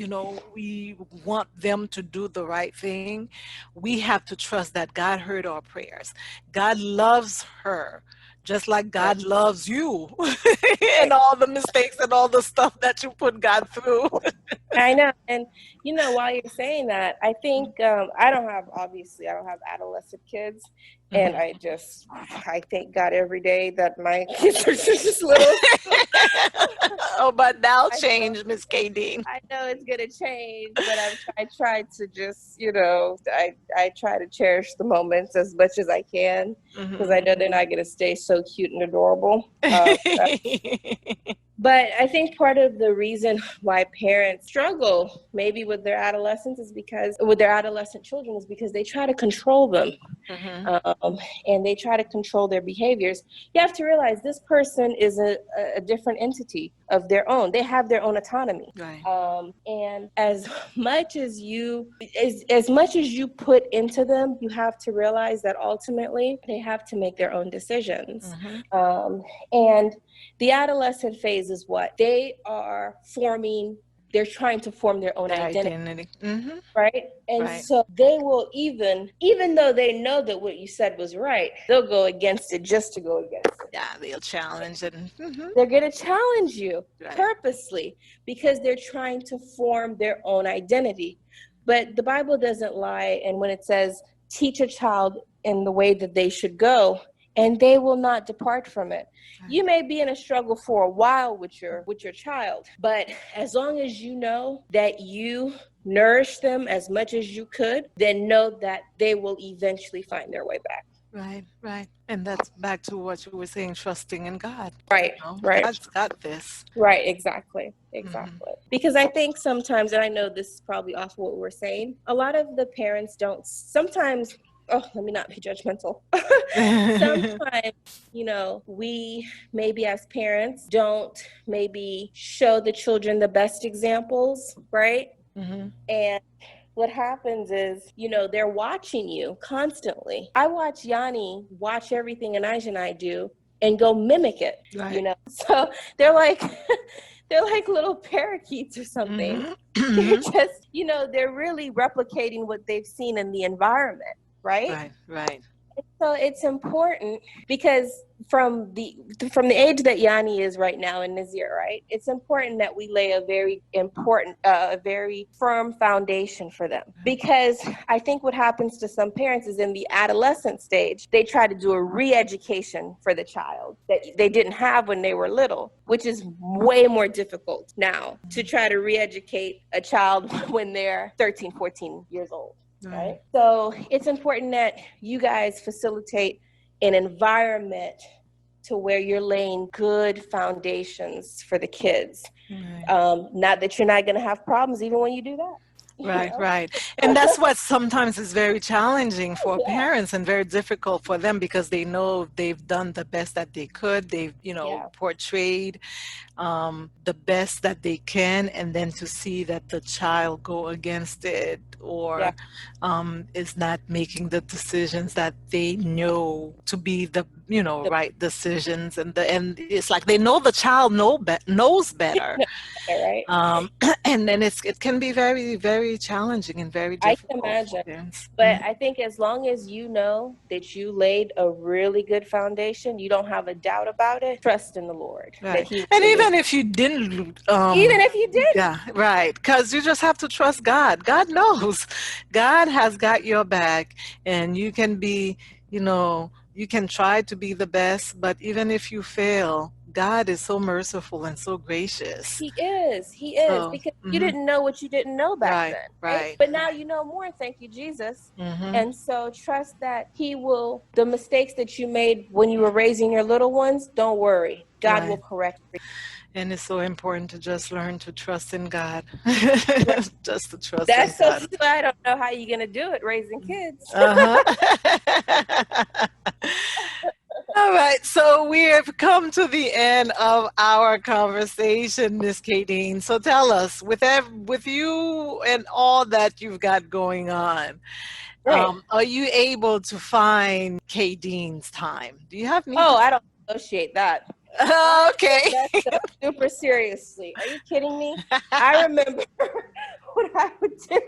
we want them to do the right thing, we have to trust that God heard our prayers. God loves her. Just like God loves you and all the mistakes and all the stuff that you put God through. I know. And, while you're saying that, I think I don't have adolescent kids. And I thank God every day that my kids are just little. Oh, but that'll change, Miss Kadeen. I know it's going to change, but I try to just, I try to cherish the moments as much as I can because I know they're not going to stay so cute and adorable. But I think part of the reason why parents struggle maybe with their adolescent children is because they try to control them. And they try to control their behaviors. You have to realize this person is a different entity of their own. They have their own autonomy. Right. And as much as you put into them, you have to realize that ultimately they have to make their own decisions. And the adolescent phase is what? They are forming they're trying to form their own identity. Mm-hmm. Right. And Right. so they will even though they know that what you said was right, they'll go against it just to go against it. Yeah, they'll challenge it. Mm-hmm. They're going to challenge you Right. purposely because they're trying to form their own identity. But the Bible doesn't lie. And when it says, teach a child in the way that they should go, and they will not depart from it. Right. You may be in a struggle for a while with your child, but as long as you know that you nourish them as much as you could, then know that they will eventually find their way back. Right, right. And that's back to what you were saying, trusting in God. Right, you know? right. God's got this. Right, exactly. Because I think sometimes, and I know this is probably off what we're saying, a lot of the parents don't sometimes, let me not be judgmental. Sometimes, we maybe as parents don't maybe show the children the best examples, right? Mm-hmm. And what happens is, they're watching you constantly. I watch Yanni watch everything Elijah and I do and go mimic it, right. So they're like little parakeets or something. Mm-hmm. They're just, they're really replicating what they've seen in the environment, right? Right, right. So it's important because from the age that Yanni is right now in Nazir, right? It's important that we lay a very firm foundation for them. Because I think what happens to some parents is in the adolescent stage, they try to do a re-education for the child that they didn't have when they were little, which is way more difficult now to try to re-educate a child when they're 13, 14 years old. Right. So it's important that you guys facilitate an environment to where you're laying good foundations for the kids. Right. Not that you're not going to have problems even when you do that. Right, right. And that's what sometimes is very challenging for parents and very difficult for them because they know they've done the best that they could. They've, portrayed the best that they can, and then to see that the child go against it or is not making the decisions that they know to be the right decisions, and it's like they know the child knows better, right? And then it can be very, very challenging and very difficult. I can imagine, but I think as long as you know that you laid a really good foundation, you don't have a doubt about it. Trust in the Lord. Right. And even if you didn't, even if you did, yeah, right, because you just have to trust God. God knows. God has got your back, and you can be, you can try to be the best, but even if you fail, God is so merciful and so gracious. He is, because you didn't know what you didn't know back then. Right. But now you know more, thank you, Jesus. And so trust that He will, the mistakes that you made when you were raising your little ones, don't worry. God will correct you. And it's so important to just learn to trust in God. Just to trust in God. That's so true. I don't know how you're going to do it, raising kids. All right, so we have come to the end of our conversation, Miss Kadeen. So tell us, with you and all that you've got going on, are you able to find Kadeen's time? Do you have me? Oh, I don't negotiate that. Okay. That's so super seriously. Are you kidding me? I remember what I would do.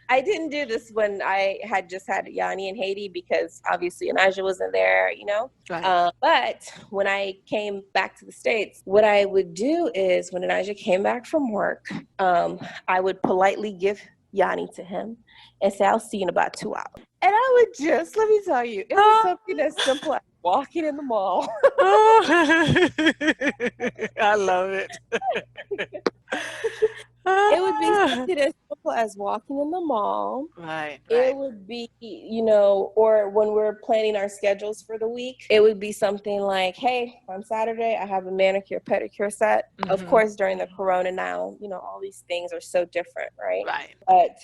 I didn't do this when I had just had Yanni and Haiti because obviously Elijah wasn't there, Right. But when I came back to the States, what I would do is when Elijah came back from work, I would politely give Yanni to him and say, I'll see you in about 2 hours. And I would just, let me tell you, it was something as simple as walking in the mall. I love it. It would be something as simple as walking in the mall. Right. It would be, or when we're planning our schedules for the week, it would be something like, hey, on Saturday, I have a manicure, pedicure set. Of course, during the corona now, all these things are so different, right? Right. But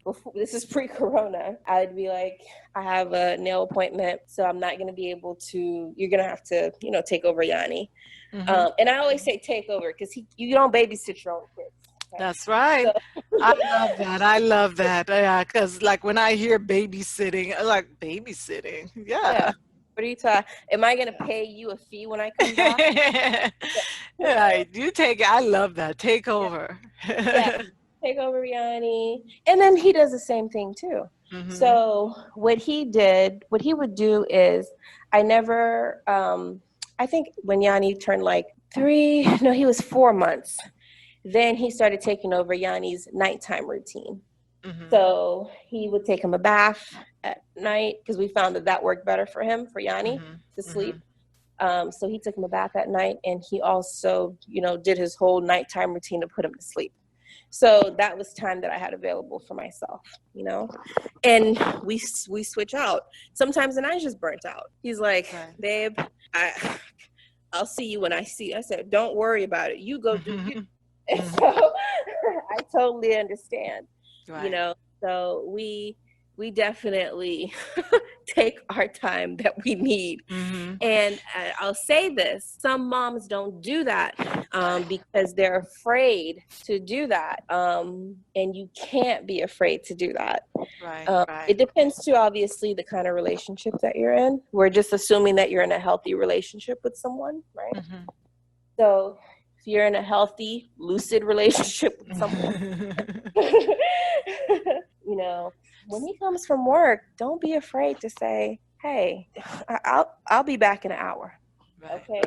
before, this is pre-corona, I'd be like, I have a nail appointment, so I'm not going to be able to, you're going to have to, take over Yanni. And I always say take over because you don't babysit your own kids. Okay? That's right. So. I love that. Yeah, because like when I hear babysitting, I like babysitting. Yeah. What are you talking? Am I going to pay you a fee when I come back? Right. I love that. Take Yeah. over. Yeah. Take over Yanni. And then he does the same thing too. Mm-hmm. So what he would do is, I think when Yanni turned like he was 4 months. Then he started taking over Yanni's nighttime routine. Mm-hmm. So he would take him a bath at night because we found that worked better for him, for Yanni, Mm-hmm. to sleep. So he took him a bath at night, and he also, did his whole nighttime routine to put him to sleep. So that was time that I had available for myself, and we switch out. Sometimes the night's just burnt out. He's like, babe, I'll see you when I see you. I said, don't worry about it. You go do you. And so I totally understand, Right. So we definitely take our time that we need. Mm-hmm. And I'll say this, some moms don't do that because they're afraid to do that. And you can't be afraid to do that. Right. It depends too, obviously, the kind of relationship that you're in. We're just assuming that you're in a healthy relationship with someone, right? Mm-hmm. So if you're in a healthy, lucid relationship with someone, when he comes from work, don't be afraid to say, hey, I'll be back in an hour. Right. Okay.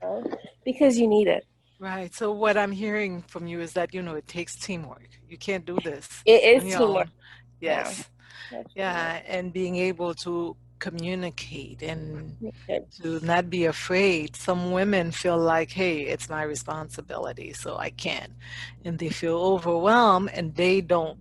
Right. Because you need it. Right. So what I'm hearing from you is that, it takes teamwork. You can't do this. It is on your teamwork. own. Yes. Yeah. And being able to communicate and to not be afraid. Some women feel like, hey, it's my responsibility, so I can. And they feel overwhelmed and they don't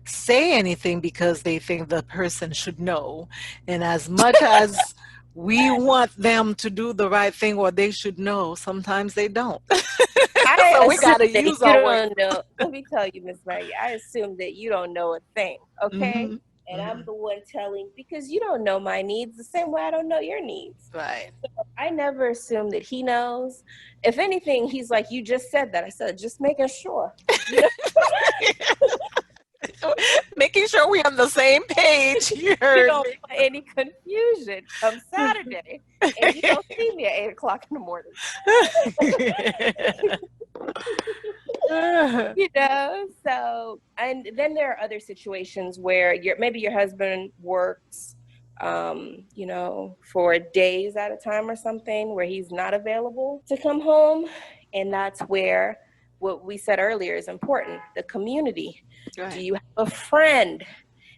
say anything because they think the person should know. And as much as we want them to do the right thing or they should know, sometimes they don't. So we got to use our words. Don't know. Let me tell you, Miss Maggie, I assume that you don't know a thing, okay? Mm-hmm. And I'm the one telling, because you don't know my needs the same way I don't know your needs. Right. So I never assume that he knows. If anything, he's like, you just said that. I said, just making sure. Making sure we're on the same page. You heard don't me. want any confusion come Saturday. And you don't see me at 8 o'clock in the morning. So, and then there are other situations where maybe your husband works, for days at a time or something where he's not available to come home. And that's where what we said earlier is important, the community. Right. Do you have a friend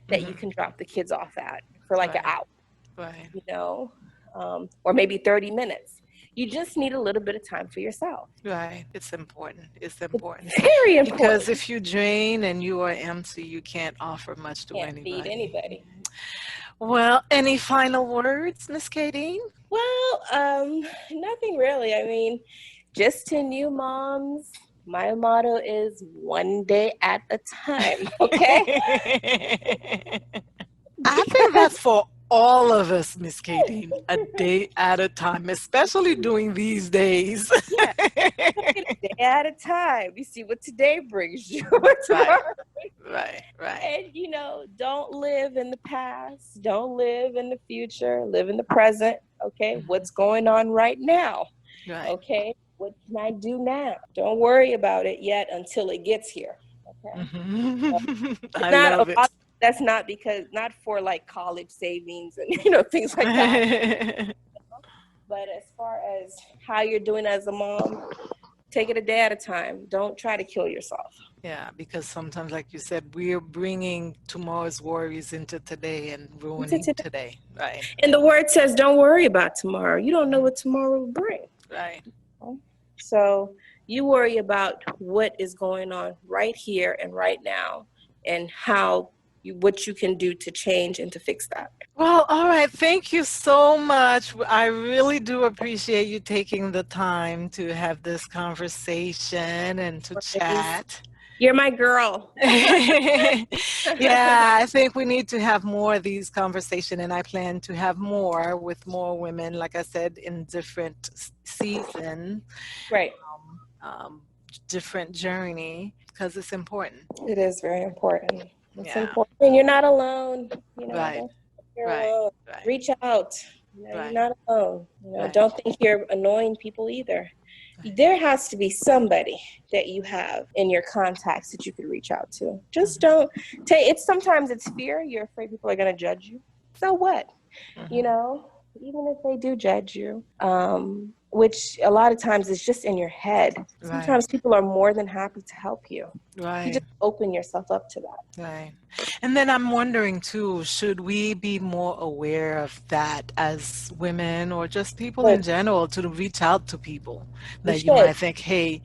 that you can drop the kids off at for like an hour? Right. Or maybe 30 minutes. You just need a little bit of time for yourself. Right. It's important. It's important. It's very important. Because if you drain and you are empty, you can't offer much to anybody. Can't feed anybody. Well, any final words, Miss Kadeen? Well, nothing really. I mean, just to new moms, my motto is one day at a time. Okay. I think that's for all of us, Miss Kadeen, a day at a time, especially during these days. Yeah, a day at a time. You see what today brings you. Right. And, don't live in the past. Don't live in the future. Live in the present. Okay. Mm-hmm. What's going on right now? Right. Okay. What can I do now? Don't worry about it yet until it gets here. Okay. Mm-hmm. I love it. That's not for like college savings and, things like that. But as far as how you're doing as a mom, take it a day at a time. Don't try to kill yourself. Yeah, because sometimes, like you said, we're bringing tomorrow's worries into today and ruining today. Right. And the word says, don't worry about tomorrow. You don't know what tomorrow will bring. Right. So you worry about what is going on right here and right now and what you can do to change and to fix that. Well, all right. Thank you so much. I really do appreciate you taking the time to have this conversation and to chat. You're my girl. Yeah, I think we need to have more of these conversations, and I plan to have more with more women, like I said, in different seasons. Right. Different journey, because it's important. It is very important. It's important. And you're not alone. Right. You're alone. Reach out. You're Right. not alone. Right. Don't think you're annoying people either. There has to be somebody that you have in your contacts that you could reach out to. Just Mhm. don't take it's sometimes it's fear. You're afraid people are going to judge you. So what? You Mhm. know, even if they do judge you, which a lot of times is just in your head. Right. Sometimes people are more than happy to help you. You Right. just open yourself up to that. Right. And then I'm wondering too, should we be more aware of that as women or just people in But general to reach out to people you that you should. might think, hey,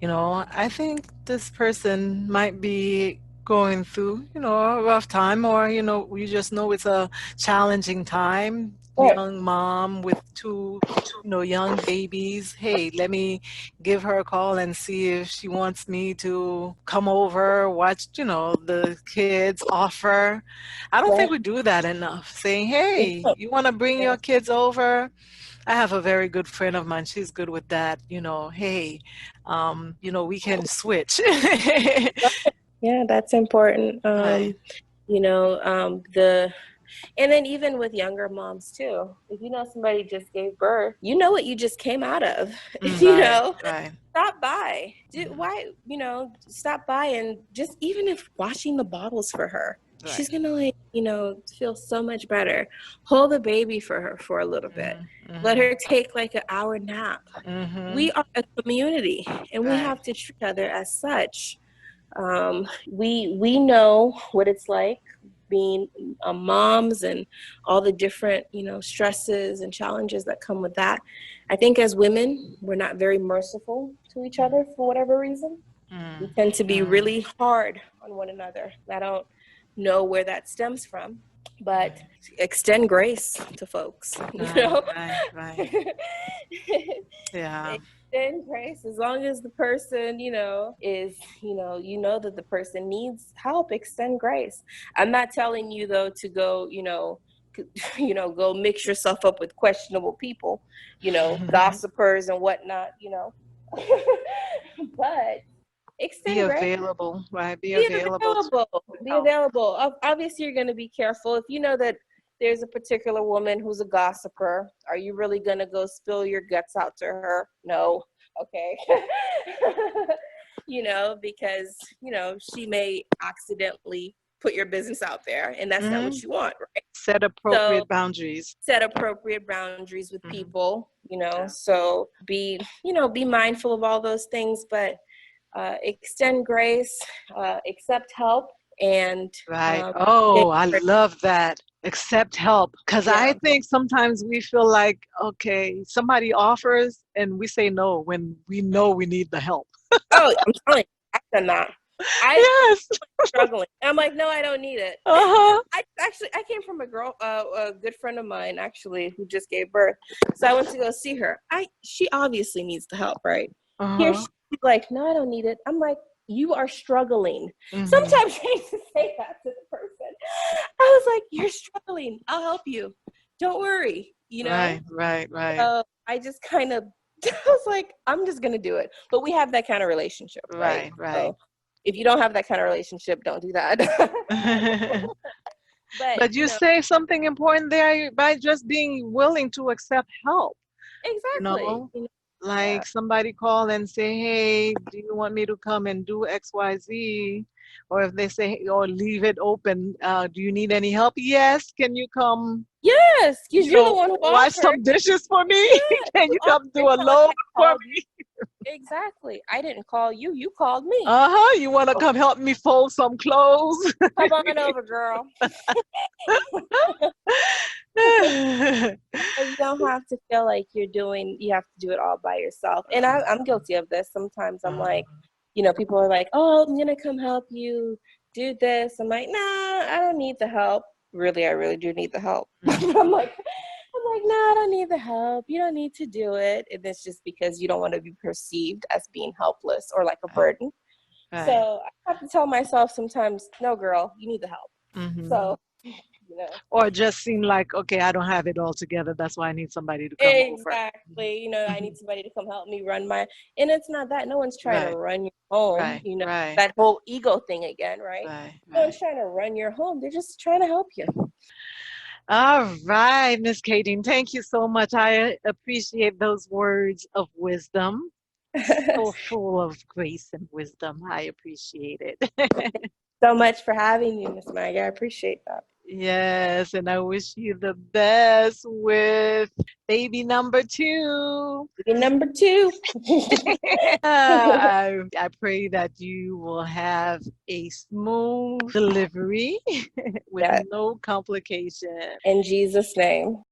I think this person might be going through, a rough time, or, we just know it's a challenging time. Right. Young mom with two, young babies. Hey, let me give her a call and see if she wants me to come over, watch, the kids, offer. I don't think Right. we do that enough. Saying, We hey, don't. you want to bring Yeah. your kids over? I have a very good friend of mine. She's good with that. Hey, we can switch. Yeah, that's important. Right. The And then even with younger moms too, if you know somebody just gave birth, you know what you just came out of. Right. Right. Stop by. Mhm. Why, stop by and just even if washing the bottles for her, she's Right. gonna feel so much better. Hold the baby for her for a little bit. Mhm. Let Mhm. her take like an hour nap. We Mhm. are a community and we Right. have to treat each other as such. We know what it's like being moms and all the different stresses and challenges that come with that. I think as women we're not very merciful to each other for whatever reason. We Mm. tend to be Mm. really hard on one another. I don't know where that stems from, but Right. extend grace to folks. Right. Right. Right. Yeah. Extend grace as long as the person is that the person needs help. Extend grace. I'm not telling you though to go go mix yourself up with questionable people, gossipers and whatnot, but Be extend grace. available. Right. Be Be available to available. Be help. available. Obviously, you're going to be careful. If you know that there's a particular woman who's a gossiper, are you really going to go spill your guts out to her? No. Okay. Because, she may accidentally put your business out there and that's not Hmm. what you want, right? Set So appropriate boundaries. set appropriate boundaries with Hmm. people, Yeah. so be mindful of all those things, but extend grace, accept help, and Right. yeah, Oh, I love that. Accept help. Because I yeah. think sometimes we feel like, okay, somebody offers and we say no when we know we need the help. Oh, I'm telling you, I've done that. I Yes. struggling. I'm like, no, I don't need it. Uh-huh. I came from a good friend of mine actually who just gave birth, so I went to go see her. She obviously needs the help, right? Here Uh-huh. she's like, no, I don't need it. I'm like, you are struggling. Hmm. Sometimes you need to say that to the person. I was like, you're struggling. I'll help you. Don't worry. Right, right, right, I just kind of, I was like, I'm just gonna do it. But we have that kind of relationship, right? right, right. So if you don't have that kind of relationship, don't do that. But But you say something important there by just being willing to accept help, you exactly. know? Yeah. Like somebody call and say, hey, do you want me to come and do XYZ? Or if they say, or leave it open, do you need any help? Yes, can you come, Yes, because you're the one who wash offered. some dishes for me? Yeah, Can you you offered. come do It's a not like load I for called you. me? Exactly. I didn't call you. You called me. Uh-huh, you want to come help me fold some clothes? Come on over, girl. So you don't have to feel like you have to do it all by yourself. And I'm guilty of this. Sometimes I'm like, people are like, oh, I'm going to come help you do this. I'm like, nah, I don't need the help. Really, I really do need the help. I'm like, no, I don't need the help. You don't need to do it. And it's just because you don't want to be perceived as being helpless or like a Right, burden. right. So I have to tell myself sometimes, no, girl, you need the help. Hmm. So, you know, Or just seem like, okay, I don't have it all together. That's why I need somebody to come over. exactly. I Hmm. need somebody to come help me and it's not that no one's trying to Right, run your home, right, right, that whole ego thing again, right? right, No one's right. trying to run your home. They're just trying to help you. All right, Miss Kading, thank you so much. I appreciate those words of wisdom. So full of grace and wisdom. I appreciate it. So much for having me, Miss Maggie. I appreciate that. Yes, and I wish you the best with baby number two. Baby number two. I pray that you will have a smooth delivery with Yeah, no complication. in Jesus' name.